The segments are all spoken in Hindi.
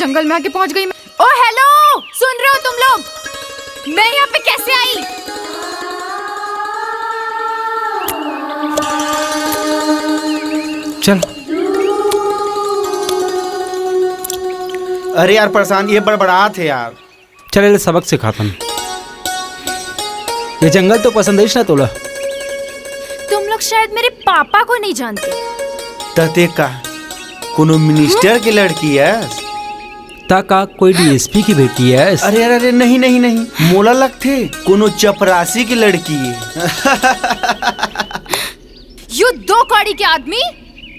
जंगल में आके पहुंच गई मैं। ओ हेलो, सुन रहे हो तुम लोग? मैं यहाँ पे कैसे आई? चल। अरे यार परेशान, ये बड़बड़ाहट है यार। चल सबक सिखाता हूँ। ये जंगल तो पसंद है ना तोला? तुम लोग शायद मेरे पापा को नहीं जानते। तते का कोनो मिनिस्टर की लड़की है? ताका कोई डीएसपी की बेटी है? अरे अरे अरे नहीं नहीं नहीं, मोला लगते कोनो चपरासी की लड़की है। यू दो कौड़ी के आदमी,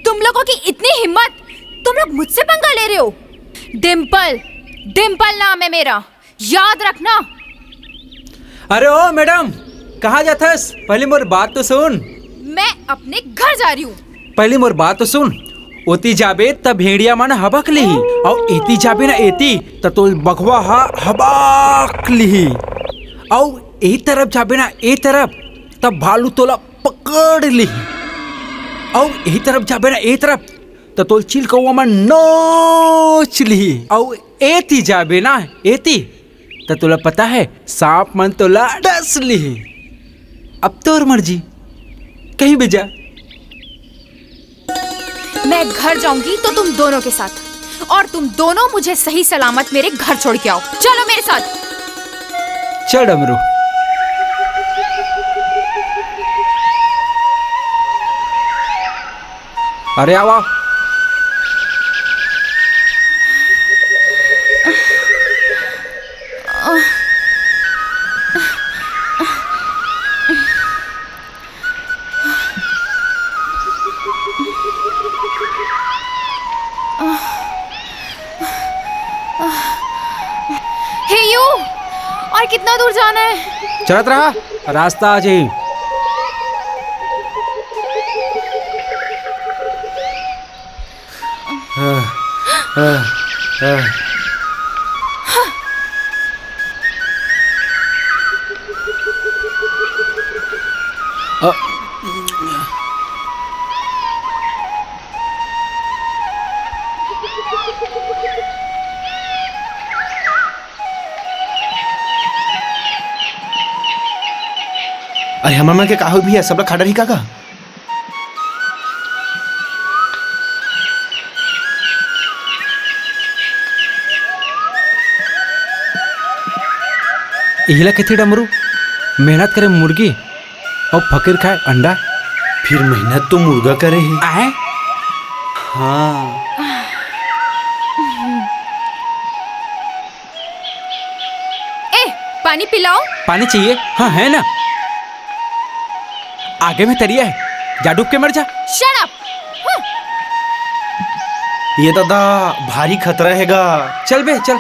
तुम लोगों की इतनी हिम्मत, तुम लोग मुझसे पंगा ले रहे हो। डिम्पल, डिम्पल नाम है मेरा, याद रखना। अरे ओ मैडम, कहाँ जाता है? पहले मोर बात तो सुन। मैं अपने घर जा रही हूँ। पहले मोर बात तो सुन। ओती जाबे तब भेड़िया मन हबक लिही, और एती जाबे ना एती तब तो बघवा हबक लिही, और ए तरफ जाबे ना ए तरफ तब भालू तोला पकड़ लिही, और ए तरफ जाबे ना ए तरफ तब तो चिल कौवा मन नोच लिही, और एती जाबे ना एती तब तोला पता है सांप मन तोला डस लिही। अब तोर मर्जी, कहीं भी जा। मैं घर जाऊंगी तो तुम दोनों के साथ, और तुम दोनों मुझे सही सलामत मेरे घर छोड़ के आओ। चलो मेरे साथ। चल डमरू। अरे आओ। हे यू, और कितना दूर जाना है? चलत रहा, रास्ता आज ही। अरे हमारे मन के काहो भी है, सब लोग खड़ा रही का? इहिला किथे डमरू? मेहनत करे मुर्गी और फकीर खाए अंडा। फिर मेहनत तो मुर्गा करे है। आए? हाँ। ए, पानी पिलाओ। पानी चाहिए? हाँ है ना, आगे में तरिया है, जा डूब के मर जा। Shut up. ये दादा भारी खतरा हैगा। चल बे चल।